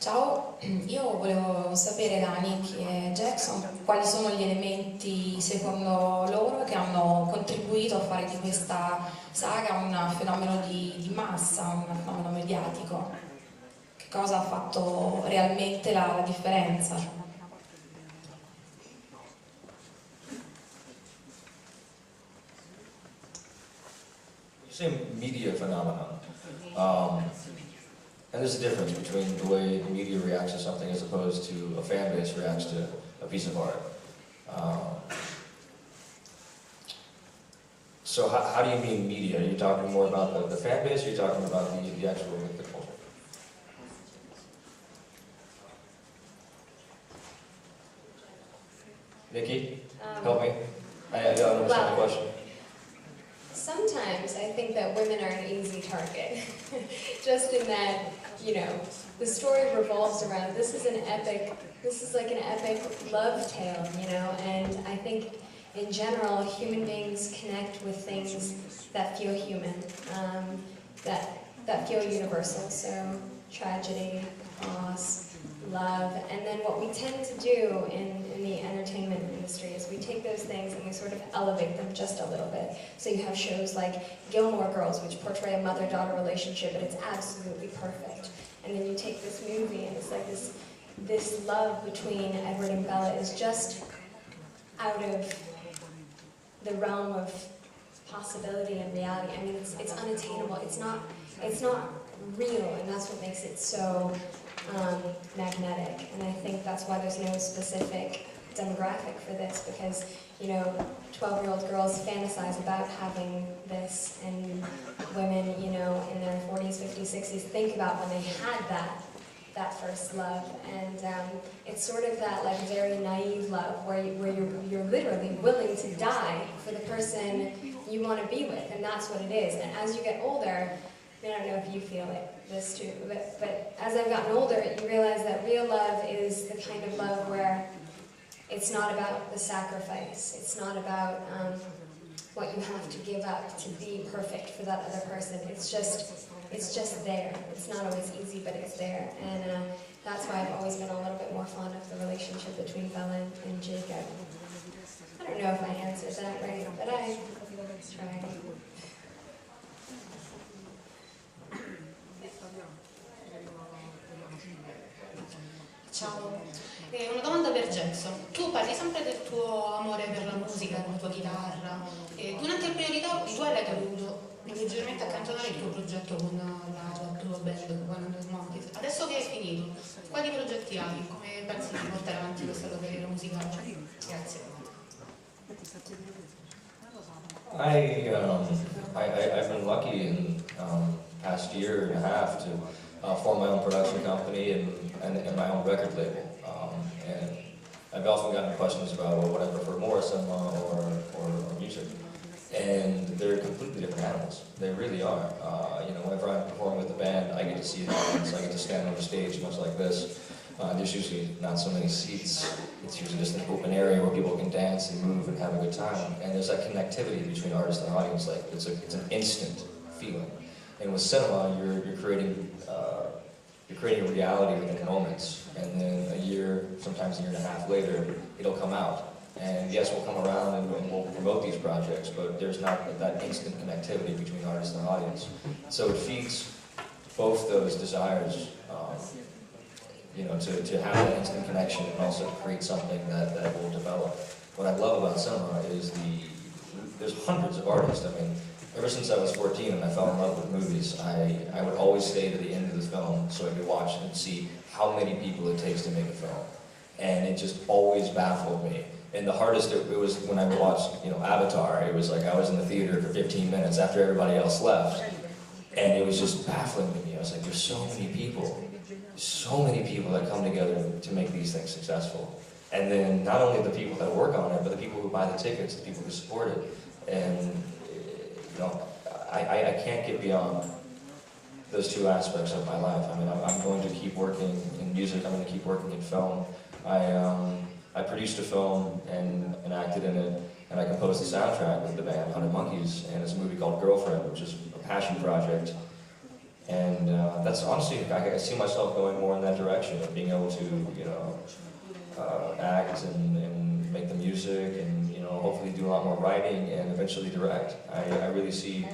Ciao, io volevo sapere da Nick e Jackson quali sono gli elementi secondo loro che hanno contribuito a fare di questa saga un fenomeno di massa, un fenomeno mediatico. Che cosa ha fatto realmente la differenza? You say media phenomenon. And there's a difference between the way the media reacts to something as opposed to a fan base reacts to a piece of art. So how do you mean media? Are you talking more about the fan base, or are you talking about the actual the culture? Nikki, help me. I don't understand the question. Sometimes I think that women are an easy target, just in that, you know, the story revolves around, this is like an epic love tale, you know, and I think in general human beings connect with things that feel human, that feel universal, so tragedy, loss, love, and then what we tend to do in the entertainment industry is we take those things and we sort of elevate them just a little bit. So you have shows like Gilmore Girls, which portray a mother-daughter relationship, and it's absolutely perfect. And then you take this movie and it's like this love between Edward and Bella is just out of the realm of possibility and reality. I mean, it's unattainable. It's not real, and that's what makes it so magnetic. And I think that's why there's no specific demographic for this, because, you know, 12-year-old girls fantasize about having this, and women, you know, in their 40s, 50s, 60s think about when they had that first love, and it's sort of that like very naive love where you're literally willing to die for the person you want to be with, and that's what it is. And as you get older, I don't know if you feel this too, but as I've gotten older, you realize that real love is the kind of love where it's not about the sacrifice. It's not about what you have to give up to be perfect for that other person. It's just there. It's not always easy, but it's there. And that's why I've always been a little bit more fond of the relationship between Bella and Jacob. I don't know if I answered that right, but I tried. Ciao, una domanda per Jackson. Tu parli sempre del tuo amore per la musica, della tua chitarra. Durante il periodo di tu hai dovuto leggermente accantonare il tuo progetto con la tua band, One Hundred Monkeys. Adesso che hai finito, quali progetti hai? Come pensi di portare avanti questa tua carriera musicale? Grazie. I've been lucky in past year and a half to form my own production company and my own record label. And I've often gotten questions about, well, would I prefer more cinema or music? And they're completely different animals. They really are. You know, whenever I'm performing with the band, I get to see the audience. I get to stand on the stage much like this. There's usually not so many seats. It's usually just an open area where people can dance and move and have a good time. And there's that connectivity between artist and audience. Like it's an instant feeling. And with cinema, you're creating a reality within moments. And then a year, sometimes a year and a half later, it'll come out. And yes, we'll come around and we'll promote these projects, but there's not that instant connectivity between artist and audience. So it feeds both those desires, you know, to have that instant connection and also to create something that will develop. What I love about cinema is there's hundreds of artists. I mean, ever since I was 14 and I fell in love with movies, I would always stay to the end of the film so I could watch and see how many people it takes to make a film. And it just always baffled me. And the hardest it was when I watched, you know, Avatar. It was like I was in the theater for 15 minutes after everybody else left. And it was just baffling to me. I was like, there's so many people that come together to make these things successful. And then not only the people that work on it, but the people who buy the tickets, the people who support it. And, you know, I can't get beyond those two aspects of my life. I mean, I'm going to keep working in music, I'm going to keep working in film. I produced a film and acted in it, and I composed the soundtrack with the band 100 Monkeys, and it's a movie called Girlfriend, which is a passion project. And that's honestly, I see myself going more in that direction of being able to, you know, act and make the music and, you know, hopefully do a lot more writing and eventually direct. I really see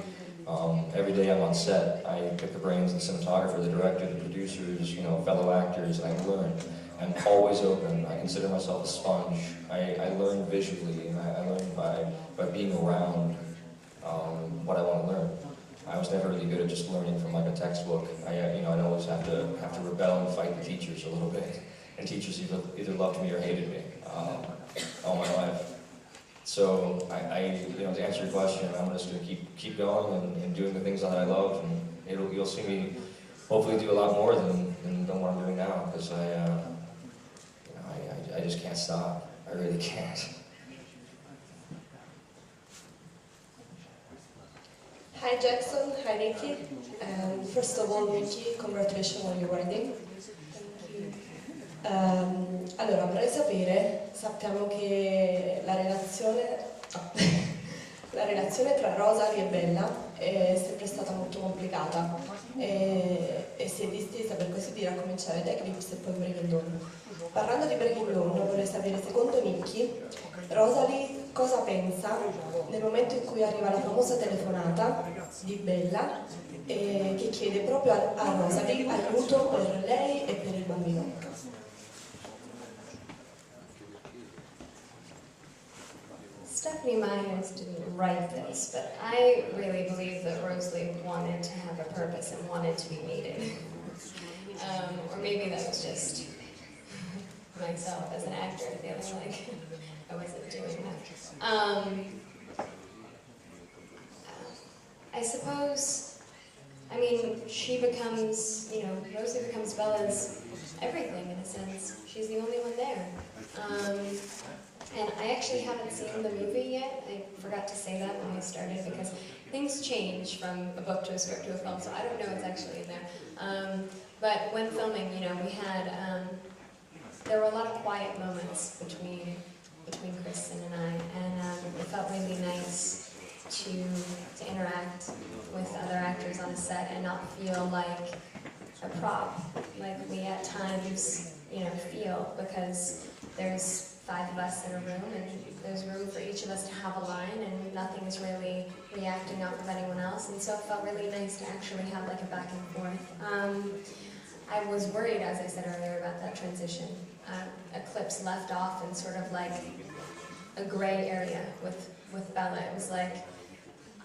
every day I'm on set, I pick the brains of the cinematographer, the director, the producers, you know, fellow actors, and I learn. I'm always open. I consider myself a sponge. I learn visually, and I learn by being around what I want to learn. I was never really good at just learning from like a textbook. I'd always have to rebel and fight the teachers a little bit, and teachers either loved me or hated me all my life. So you know, to answer your question, I'm just going to keep going and doing the things that I love, and you'll see me hopefully do a lot more than what I'm doing now, because I just can't stop. I really can't. Hi Jackson, hi Nikki. First of all, Nikki, congratulations on your wedding. Allora, vorrei sapere, sappiamo che la relazione tra Rosalie e Bella è sempre stata molto complicata e si è distesa, per così dire, a cominciare da Eclipse e poi Breaking Dawn. Parlando di Breaking Dawn, vorrei sapere, secondo Nicky, Rosalie cosa pensa nel momento in cui arriva la famosa telefonata di Bella che chiede proprio a Rosalie aiuto per lei e per il bambino. Stephanie Myers didn't write this, but I really believe that Rosalie wanted to have a purpose and wanted to be needed. Or maybe that was just myself as an actor feeling like I wasn't doing that. I suppose, I mean, she becomes, you know, Rosalie becomes Bella's everything in a sense. She's the only one there. And I actually haven't seen the movie yet. I forgot to say that when we started because things change from a book to a script to a film, so I don't know what's actually in there. But when filming, you know, we had, there were a lot of quiet moments between Kristen and I, and it felt really nice to interact with other actors on a set and not feel like a prop, like we at times, you know, feel, because there's 5 of us in a room and there's room for each of us to have a line and nothing is really reacting off of anyone else, and so it felt really nice to actually have like a back and forth. I was worried, as I said earlier, about that transition. Eclipse left off in sort of like a gray area with Bella. It was like,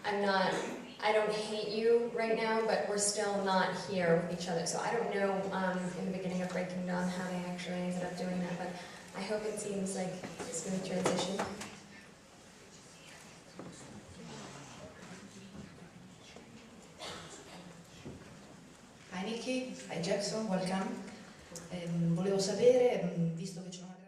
I don't hate you right now, but we're still not here with each other. So I don't know in the beginning of Breaking Dawn how they actually ended up doing that, but I hope it seems like a smooth transition. Hi Nikki, hi Jackson, welcome. Volevo sapere, visto che c'è una